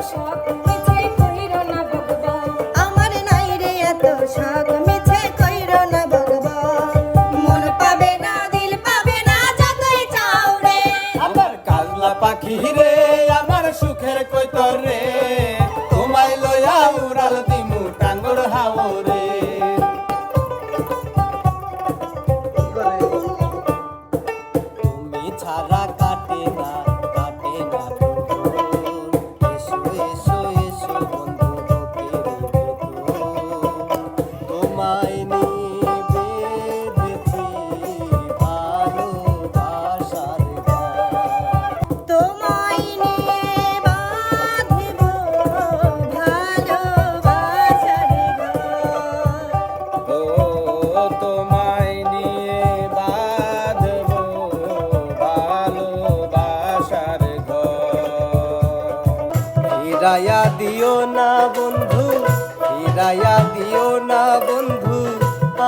শখ মিছে কইরো না ভগবান। আমার নাই রে এত শখ মিছে কইরো না ভগবান। মন পাবে না দিল পাবে না যতই চাও রে। আমার কাজলা পাখি রে আমার সুখের কইতর রে, তোমায় লইয়া উড়াল দিমু টাঙ্গর হাওরে। তুমি ছাড়া কাটে না বন্ধু, এসো এসো এসো বন্ধু বুকের ভেতর। তোমায় নিয়ে বেঁধেছি ভালোবাসার গান। তোমায় নিয়ে বাঁধব ভালোবাসার ঘর। ও তোমায় নিয়ে বাঁধব ভালোবাসার ঘর। ফিরাইয়া দিও না বন্ধু, ফিরাইয়া দিও না বন্ধু,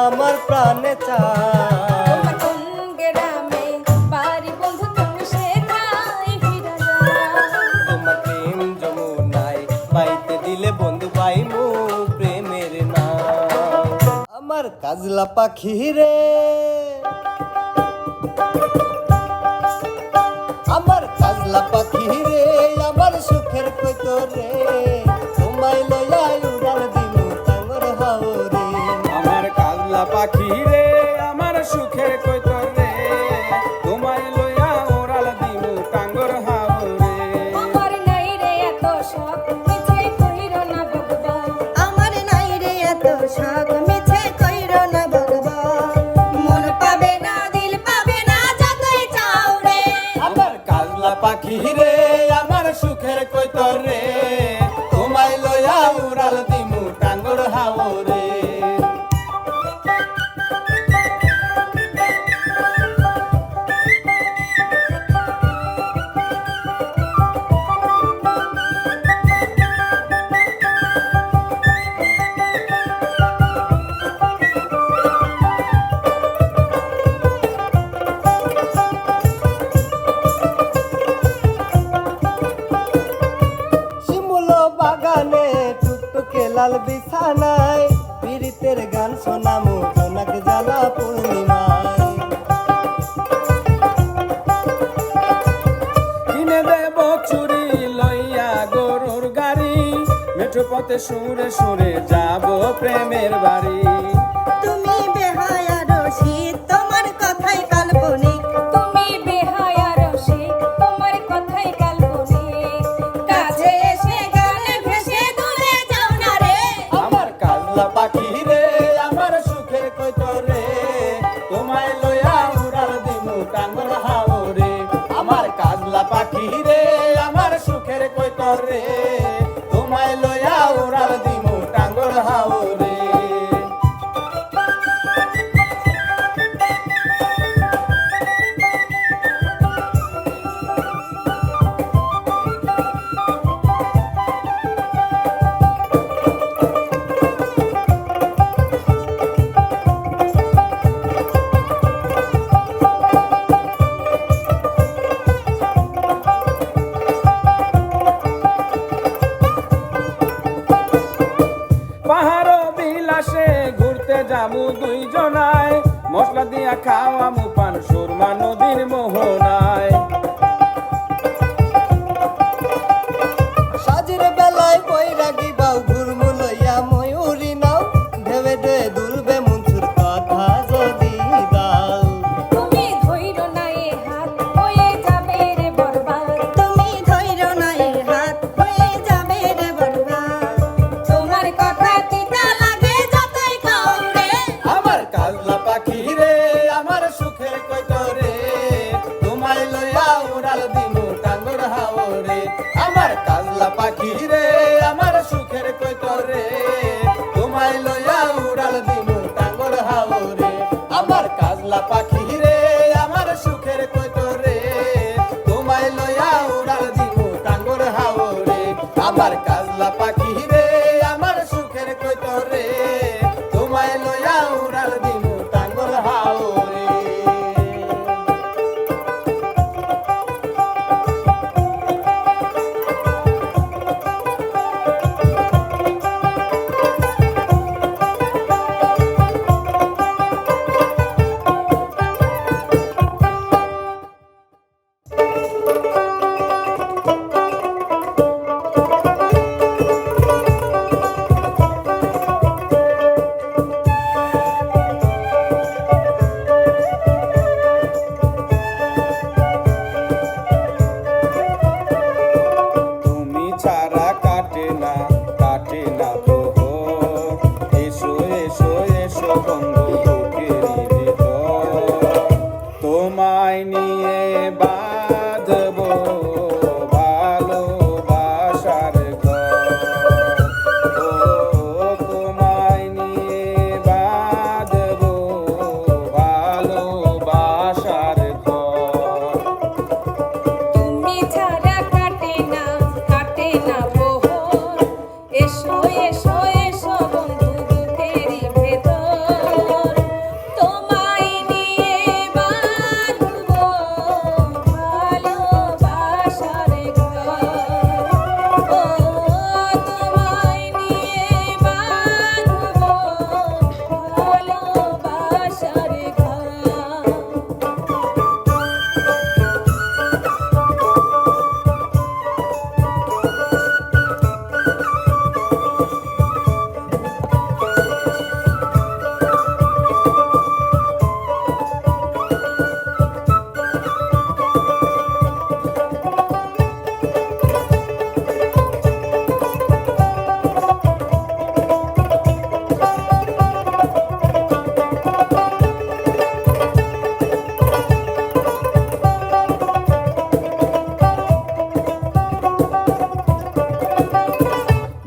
আমার প্রাণে চায়। তোমার কোন গ্রামে বাড়ি বন্ধু তুমি সেথায় ফিরে যাও। তোমার প্রেম যমুনায় পাইতে দিলে বন্ধু পাইমু প্রেমের নাম। আমার কাজলা পাখি রে, আমার কাজলা পাখি রে, আমার সুখের কইতর রে, তোমায় লইয়া উড়াল দিমু টাঙ্গর হাওরে। আমার কাজলা পাখি রে আমার সুখের কইতর রে, তোমায় লইয়া উড়াল দিমু টাঙ্গর হাওরে। আমার নাই রে এত শখ মিছে কইরো না ভগবান। আমার নাই রে এত শখ মিছে কইরো না ভগবান। মন পাবে না দিল পাবে না যতই চাও রে। আমার কাজলা পাখি রে আমার সুখের কইতর রে, তোমায় লইয়া উড়াল দিমু টাঙ্গর হাওরে। শিমুল বাগানে টুকটুকে লাল বিছানায় পীড়িতের গান শোনামু জোনাক জ্বালা পূর্ণিমায়। কিনে দেব চুরি লইয়া গরুর গাড়ি, মেঠো পথে সুরে সুরে যাব প্রেমের বাড়ি। তুমি বেহায়া রসিদ তোমার কথাই কাল্পনিক। তুমি বেহায়া রসিক তোমার কথাই কাল্পনিক। কাছে এসে গানে ভেসে দূরে যাও না রে। আমার কাজলা পাখি রে আমার সুখের কইতর রে, তোমায় লইয়া উড়াল দিমু টাঙ্গর হাওরে। আমার কাজলা পাখি রে আমার সুখের কইতর রে, তোমায় লইয়া উড়াল দিমু টাঙ্গর হাওরে। পাহাড় বিলাসে ঘুরতে যাবো দুইজনায়, মশলা দিয়া খাওয়ামু পান সুরমা নদীর মোহনায়। সাজের বেলায় বৈরাগী বাউ ঘুরমু লইয়া ময়ূরী নাও, ঢেবে ঢেবে দুলবে মনসুর কথা যদি দাও। তুমি ধইরো না এ হাত হয়ে যাবে রে বরবাদ। তুমি ধৈর্য নাই হাত হয়ে যাবে রে বরবাদ। তোমার কথা তিতা লাগে যতই খাও রে। আমার কাজলা পাখি রে আমার সুখের কইতর রে, তোমায় লইয়া উড়াল দিমু টাঙ্গর হাওরে। আমার কাজলা পাখি রে আমার সুখের কইতর রে, তোমায় লইয়া উড়াল দিমু টাঙ্গর হাওরে। আমার কাজলা পাখি রে আমার সুখের কইতর রে, তোমায় লইয়া উড়াল দিমু টাঙ্গর হাওরে। আমার কাজলা পাখি রে আমার সুখের কইতর রে, তোমায় লইয়া উড়াল দিমু টাঙ্গর হাওরে।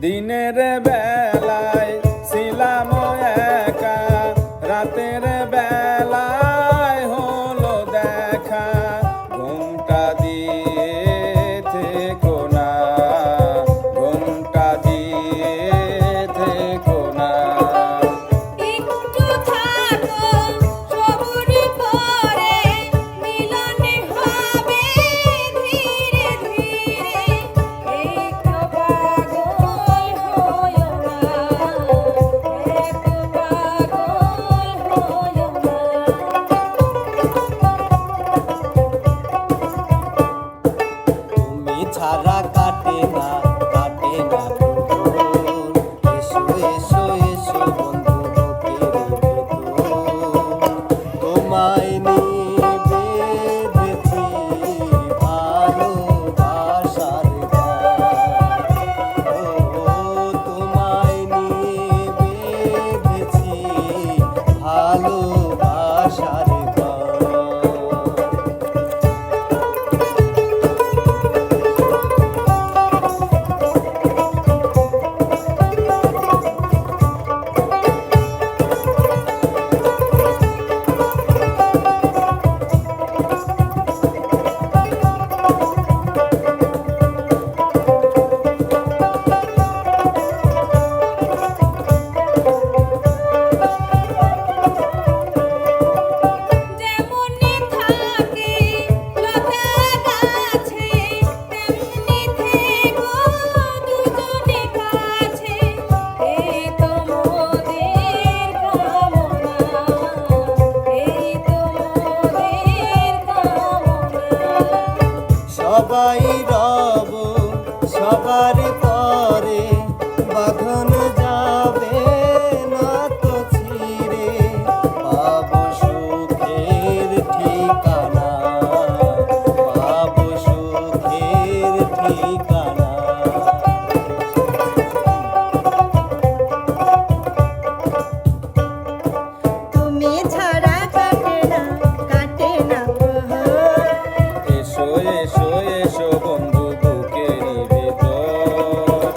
দিনের বেলায় ছিলাম একা, রাতের বেলায় হলো দেখা। ঘুমটা দিয়ে থেকো না, ঘুমটা দিয়ে থেকো না। একটু থাকো সবুর করে, মিলনে হবে ধীরে ধীরে। একটু পাগল হয়ো না, একটু পাগল হয়ো না। তুমি ছাড়া কাটে না, কাটে না ভোর। এসো এসো এসো বন্ধু বুকের ভেতর, তোমায় নিয়ে বেঁধেছি ভালোবাসার গান। ও তোমায় নিয়ে বেঁধেছি ভালোবাসার গান। যেমনি থাকে লতা গাছে, তেমনি থেকো দুজনে কাছে। এই তো মোদের কামনা, এই তো মোদের কামনা। সবাই রব সবার পরে, বাঁধন যাবে না তো ছিঁড়ে। পাবো সুখের ঠিকানা, পাবো সুখের ঠিকানা। তুমি ছাড়া কাটে না, কাটে না প্রহর। এসো এসো এসো বন্ধু বুকের ভেতর,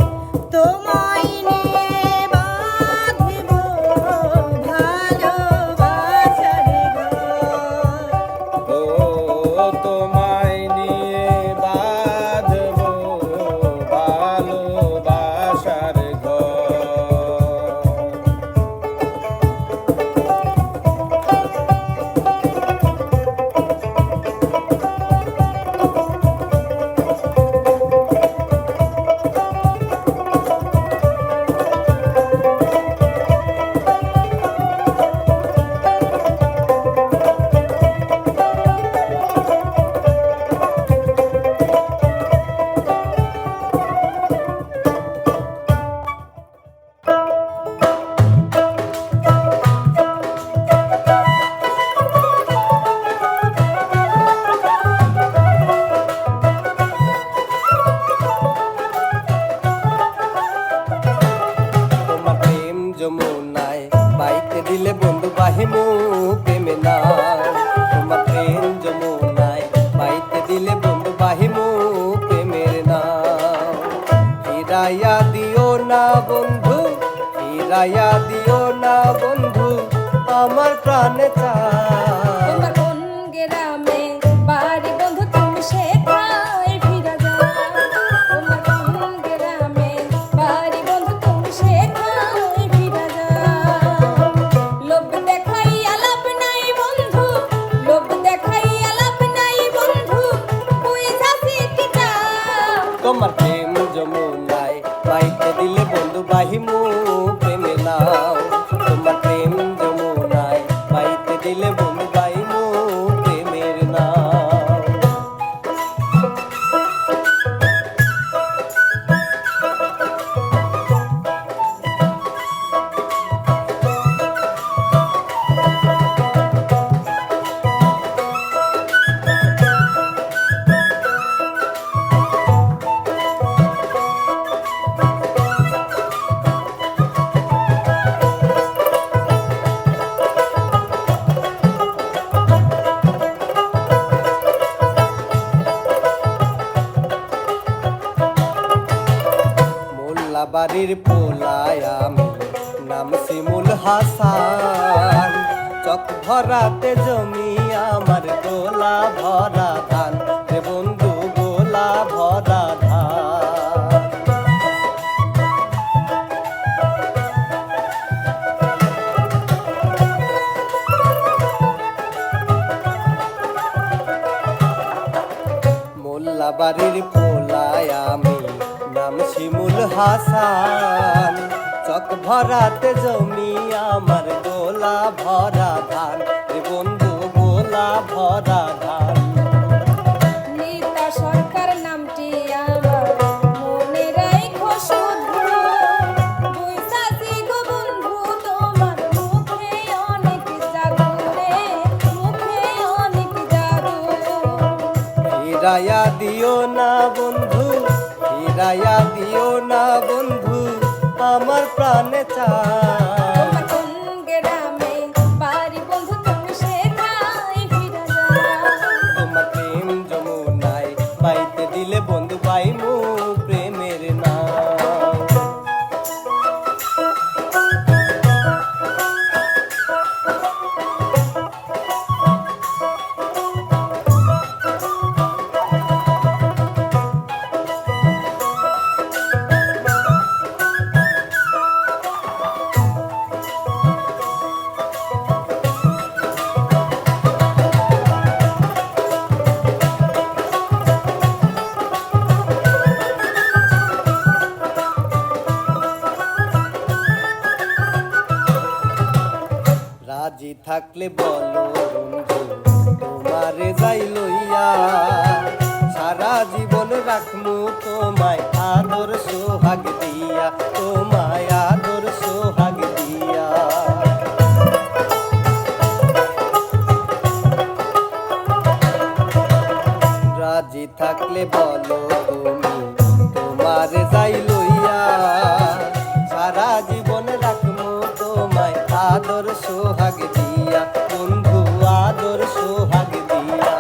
তোমায় নিয়ে বাঁধব ভালোবাসার ঘর। ও তোমায় নিয়ে বাঁধব ভালোবাসার ঘর। তোমার প্রেম যমুনায় বাইতে দিলে বন্ধু বাহিমু প্রেমে না। তোমার প্রেম যমুনায় বাইতে দিলে বন্ধু বাহিমু প্রেমের না। ফিরাইয়া দিও না বন্ধু, ফিরাইয়া দিও না বন্ধু, আমার প্রাণে চায়। তোমার কোন গ্রামে বাড়ি বন্ধু, তুমি সেথায় ফিরে যাও। তোমার কোন গ্রামে বাড়ি বন্ধু, তুমি সেথায় ফিরে যাও। লোভ দেখাইয়া লাভ নাই বন্ধু, লোভ দেখাইয়া লাভ নাই বন্ধু, বুঝা শিখে যাও। তোমার প্রেম যমুনায় বাইতে দিলে বন্ধু বাহিমু প্রেমে নাও। তোমার প্রেম যমুনায় বাইতে দিলে বন্ধু বাহিমু প্রেমের নাও। বাড়ির পোলায় আমি নাম শিমুল হাসান চক ভরাতে জমি আমার গোলা ভরা ধান রে বন্ধু গোলা ভরা ধান মোল্লা বাড়ির পোলায় আমি নাম শিমুল হাসান চক ভরাতে জমি আমার গোলা ভরা ধান রে বন্ধু গোলা ভরা ধান নীতা সরকার নামটি আমার মনে রাখো শুধু দুই সাথী গো বন্ধু তোমার মুখে অনেক জাদু রে মুখে অনেক জাদু ফিরাইয়া দিও না বন্ধু ফিরাইয়া দিও না বন্ধু আমার প্রাণে চায় তোমার কোন গ্রামে বাড়ি বন্ধু তুমি সেখানে ফিরে যাও তোমার প্রেম যমুনায় বাইতে দিলে বন্ধু পাইমু প্রেমের নাম রাজি থাকলে বলো বন্ধু তোমারে যাই লইয়া সারা জীবন রাখমু তোমায় আদর সোহাগ দিয়া তোমায় আদর সোহাগ দিয়া রাজি থাকলে বলো তুমি তোমারে যাই লইয়া সারা জীবন রাখমু তোমায় আদর সোহাগ দিয়া বন্ধু আদর সোহাগ দিয়া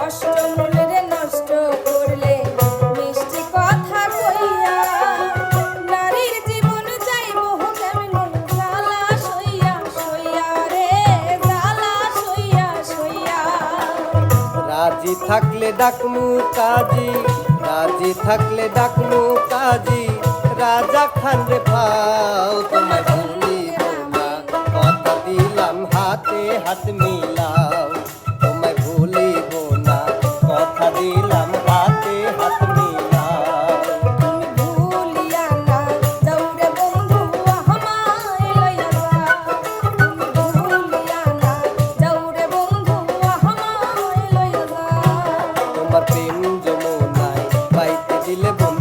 অষ্টমূল রে নষ্ট করলে মিষ্টি কথা কইয়া নারীর জীবন যাইব কেমনে জ্বালা সইয়া সইয়া রে জ্বালা সইয়া সইয়া রাজি থাকলে ডাকমু কাজী রাজি থাকলে ডাকমু কাজী রাজা খান রে পাও তোমায় ভুলিব না কথা দিলাম হাতে হাত মিলাও তোমায় ভুলিব না কথা দিলাম হাতে হাত মিলাও তুমি ভুলিয়া না যাও রে বন্ধু আমায় লইয়া যাও তুমি ভুলিয়া না যাও রে বন্ধু আমায় লইয়া যাও তোমার প্রেম যমুনায় বাইতে দিলে বন্ধু